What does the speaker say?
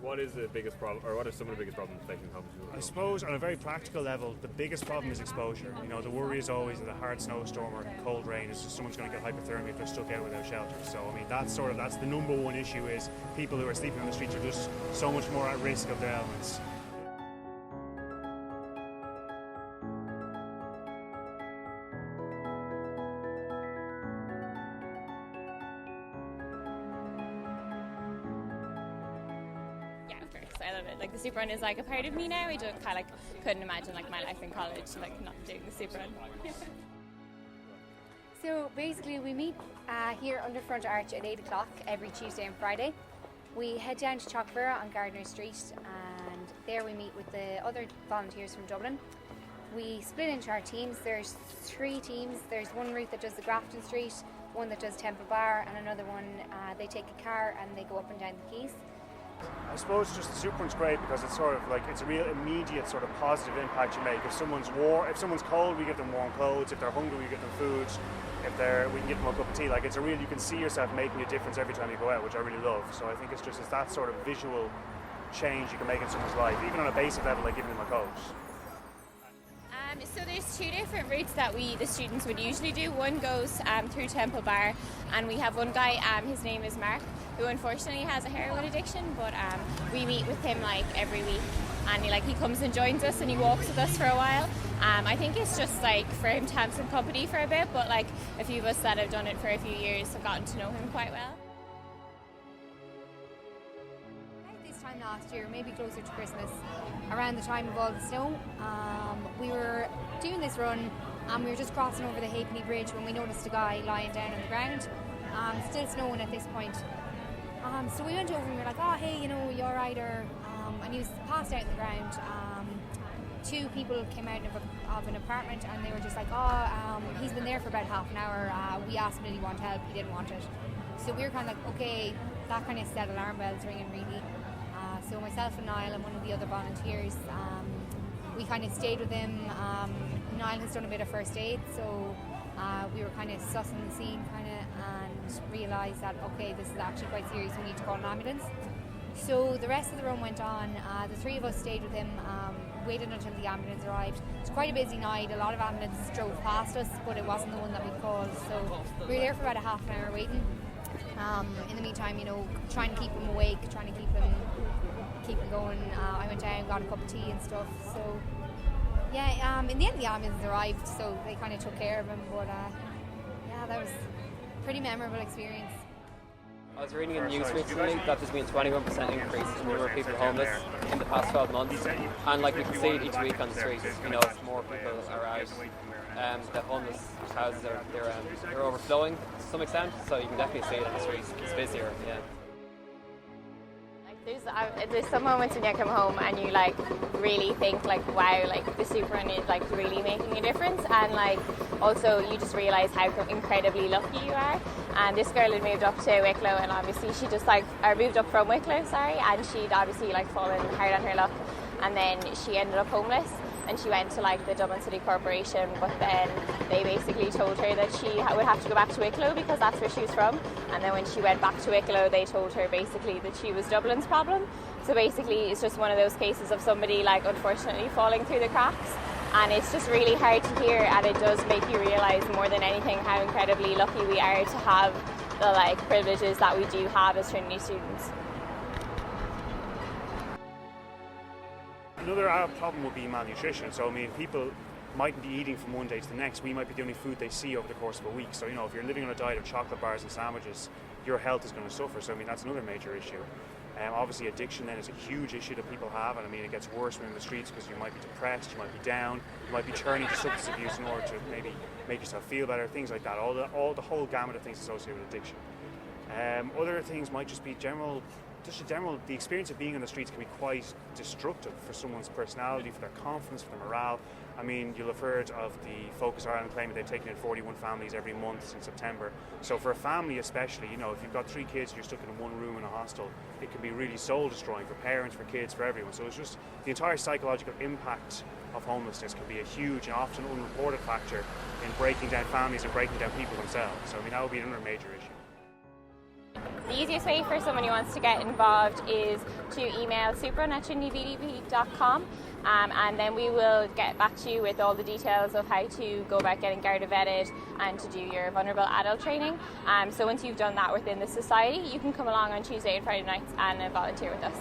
What is the biggest problem, or what are some of the biggest problems facing homeless people? I suppose on a very practical level, the biggest problem is exposure. You know, the worry is always that a hard snowstorm or cold rain is just someone's going to get hypothermia if they're stuck out without shelter. So, I mean, that's the number one issue is people who are sleeping on the streets are just so much more at risk of their elements. I love it. Like the Soup Run is like a part of me now. I don't kind of couldn't imagine like my life in college like not doing the Soup Run. So basically we meet here under Front Arch at 8 o'clock every Tuesday and Friday. We head down to Chockvera on Gardner Street and there we meet with the other volunteers from Dublin. We split into our teams. There's 3 teams. There's one route that does the Grafton Street, one that does Temple Bar, and another one they take a car and they go up and down the quays. I suppose just the Soup Run's great because it's sort of like it's a real immediate sort of positive impact you make. If someone's cold, we give them warm clothes. If they're hungry, we give them food. We can give them a cup of tea. Like you can see yourself making a difference every time you go out, which I really love. So I think it's that sort of visual change you can make in someone's life, even on a basic level, like giving them a coat. So there's 2 different routes that the students would usually do. One goes through Temple Bar, and we have one guy, his name is Mark, who unfortunately has a heroin addiction, but we meet with him like every week, and he comes and joins us and he walks with us for a while. I think it's just like for him to have some company for a bit, but like a few of us that have done it for a few years have gotten to know him quite well. Time last year, maybe closer to Christmas, around the time of all the snow, we were doing this run and we were just crossing over the Halfpenny Bridge when we noticed a guy lying down on the ground, still snowing at this point. So we went over and we were like, oh hey, you alright? And he was passed out on the ground. 2 people came out of an apartment and they were just like, he's been there for about half an hour. We asked him did he want help, he didn't want it. So we were kind of like, okay, that kind of set alarm bells ringing really. So myself and Niall and one of the other volunteers, we kind of stayed with him. Niall has done a bit of first aid, so we were kind of sussing the scene and realised that, okay, this is actually quite serious, we need to call an ambulance. So the rest of the run went on. The 3 of us stayed with him, waited until the ambulance arrived. It was quite a busy night, a lot of ambulances drove past us, but it wasn't the one that we called. So we were there for about a half an hour waiting. In the meantime, trying to keep him awake, trying to keep him going. I went down, got a cup of tea and stuff. So yeah, in the end the ambulance arrived, so they kind of took care of him. But yeah, that was a pretty memorable experience. I was reading in the news recently that there's been a 21% increase in the number of people homeless in the past 12 months, and like we can see it each week on the streets, as more people are out. The homeless houses they're overflowing to some extent, so you can definitely see it on the streets. It's busier, yeah. There's some moments when you come home and you really think wow, the Soup Run is really making a difference, and also you just realise how incredibly lucky you are. And this girl had moved up to Wicklow, and obviously she just moved up from Wicklow, and she'd obviously fallen hard on her luck, and then she ended up homeless. And she went to the Dublin City Corporation, but then they basically told her that she would have to go back to Wicklow because that's where she was from. And then when she went back to Wicklow, they told her basically that she was Dublin's problem. So basically it's just one of those cases of somebody unfortunately falling through the cracks. And it's just really hard to hear, and it does make you realise more than anything how incredibly lucky we are to have the privileges that we do have as Trinity students. Another problem would be malnutrition. So, people mightn't be eating from one day to the next. We might be the only food they see over the course of a week. So, if you're living on a diet of chocolate bars and sandwiches, your health is going to suffer. So, that's another major issue. Obviously, addiction then is a huge issue that people have. And, it gets worse when in the streets because you might be depressed, you might be down, you might be turning to substance abuse in order to maybe make yourself feel better, things like that. All the whole gamut of things associated with addiction. Other things might just be the experience of being on the streets can be quite destructive for someone's personality, for their confidence, for their morale. You'll have heard of the Focus Ireland claiming they've taken in 41 families every month since September. So for a family especially, if you've got 3 kids and you're stuck in one room in a hostel, it can be really soul destroying for parents, for kids, for everyone. So it's just the entire psychological impact of homelessness can be a huge and often unreported factor in breaking down families and breaking down people themselves. So that would be another major issue. The easiest way for someone who wants to get involved is to email souprun@trinityvdp.com, and then we will get back to you with all the details of how to go about getting Garda vetted and to do your vulnerable adult training. So once you've done that within the society, you can come along on Tuesday and Friday nights and volunteer with us.